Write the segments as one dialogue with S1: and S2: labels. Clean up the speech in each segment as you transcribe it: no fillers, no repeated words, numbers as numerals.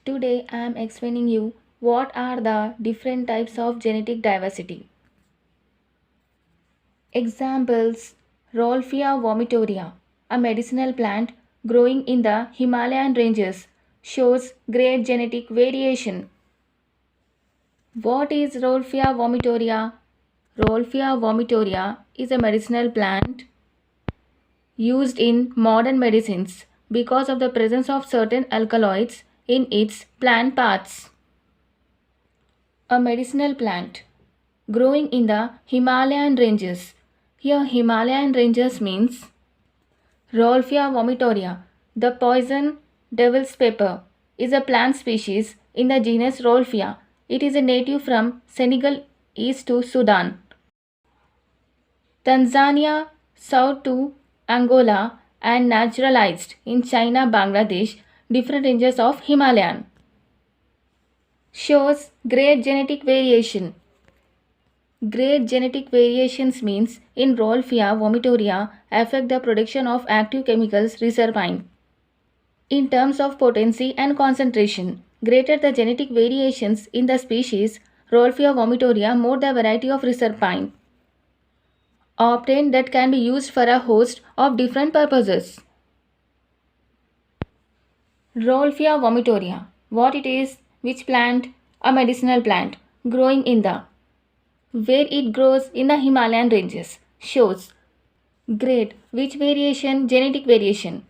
S1: Today I am explaining you what are the different types of genetic diversity. Examples: Rolfia vomitoria, a medicinal plant growing in the Himalayan ranges, shows great genetic variation. What is Rolfia vomitoria? Rolfia vomitoria is a medicinal plant used in modern medicines because of the presence of certain alkaloids in its plant parts. A medicinal plant growing in the Himalayan ranges. Here Himalayan ranges means Rolfia vomitoria. The poison devil's pepper is a plant species in the genus Rolfia. It is a native from Senegal east to Sudan, Tanzania south to Angola, and naturalized in China, Bangladesh, different ranges of Himalayan. Shows great genetic variation. Great genetic variations means in Rolfia vomitoria affect the production of active chemicals reserpine. In terms of potency and concentration, greater the genetic variations in the species Rolfia vomitoria, more the variety of reserpine obtained that can be used for a host of different purposes. Rolfia vomitoria. What it is? Which plant? A medicinal plant growing in the where it grows in the Himalayan ranges. Shows great which variation? Genetic variation.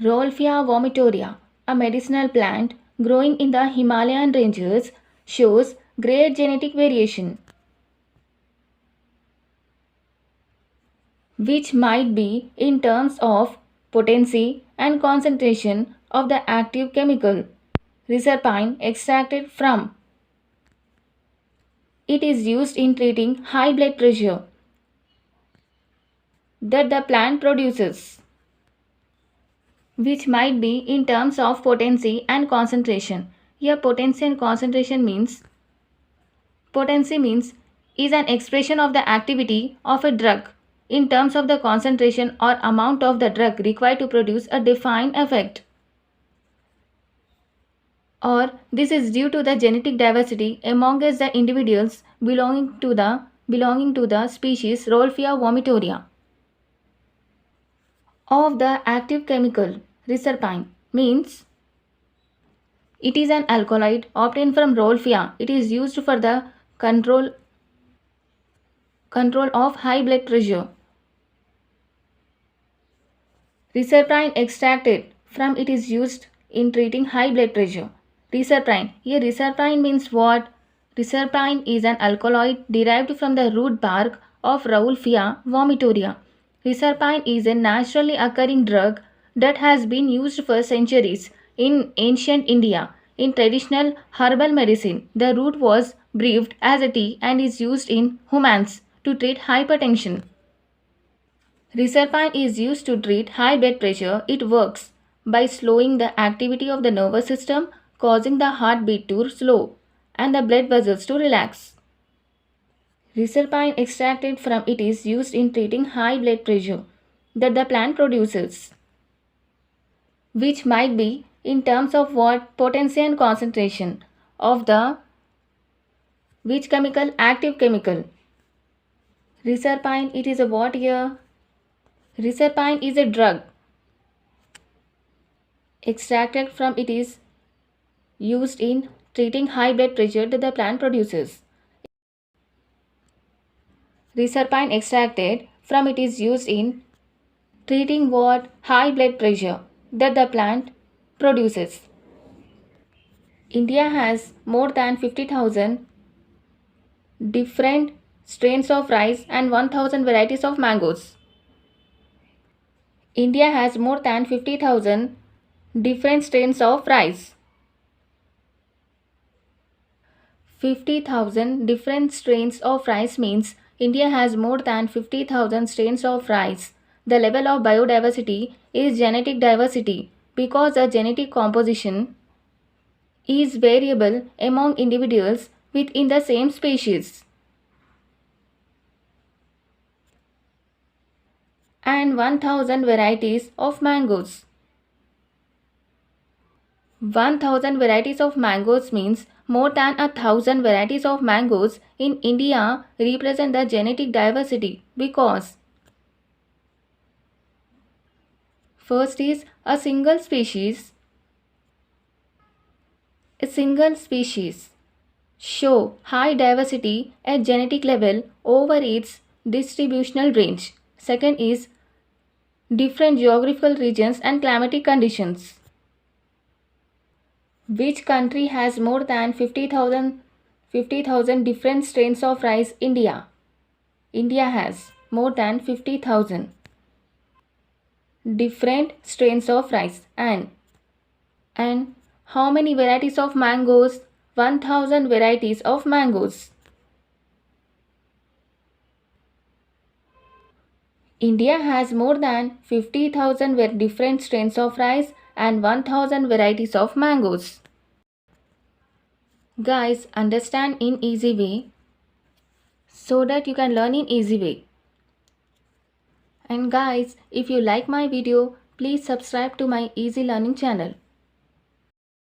S1: Rolfia vomitoria, a medicinal plant growing in the Himalayan ranges, shows great genetic variation, which might be in terms of potency and concentration of the active chemical reserpine extracted from. It is used in treating high blood pressure that the plant produces, which might be in terms of potency and concentration. Here potency and concentration means potency means is an expression of the activity of a drug in terms of the concentration or amount of the drug required to produce a defined effect. Or this is due to the genetic diversity amongst the individuals belonging to the species Rolfia vomitoria. Of the active chemical reserpine means it is an alkaloid obtained from Rolfia. It is used for the control of high blood pressure. Reserpine extracted from it is used in treating high blood pressure. Reserpine. Here reserpine means what? Reserpine is an alkaloid derived from the root bark of Rolfia vomitoria. Reserpine is a naturally occurring drug that has been used for centuries in ancient India. In traditional herbal medicine, the root was brewed as a tea and is used in humans to treat hypertension. Reserpine is used to treat high blood pressure. It works by slowing the activity of the nervous system, causing the heartbeat to slow and the blood vessels to relax. Reserpine extracted from it is used in treating high blood pressure that the plant produces, which might be in terms of what? Potency and concentration of the which chemical? Active chemical. Reserpine, it is a what here? Reserpine is a drug extracted from it is used in treating high blood pressure that the plant produces. Reserpine extracted from it is used in treating what? High blood pressure that the plant produces. India has more than 50,000 different strains of rice and 1,000 varieties of mangoes. India has more than 50,000 different strains of rice. 50,000 different strains of rice means India has more than 50,000 strains of rice. The level of biodiversity is genetic diversity because the genetic composition is variable among individuals within the same species. And 1,000 varieties of mangoes. 1000 varieties of mangoes means more than 1000 varieties of mangoes in India represent the genetic diversity because first is a single species. A single species show high diversity at genetic level over its distributional range. Second is different geographical regions and climatic conditions. Which country has more than 50,000 different strains of rice? India. India has more than 50,000 different strains of rice. And how many varieties of mangoes? 1000 varieties of mangoes. India has more than 50,000 different strains of rice and 1000 varieties of mangoes. Guys, understand in easy way so that you can learn in easy way. And guys, if you like my video, please subscribe to my easy learning channel.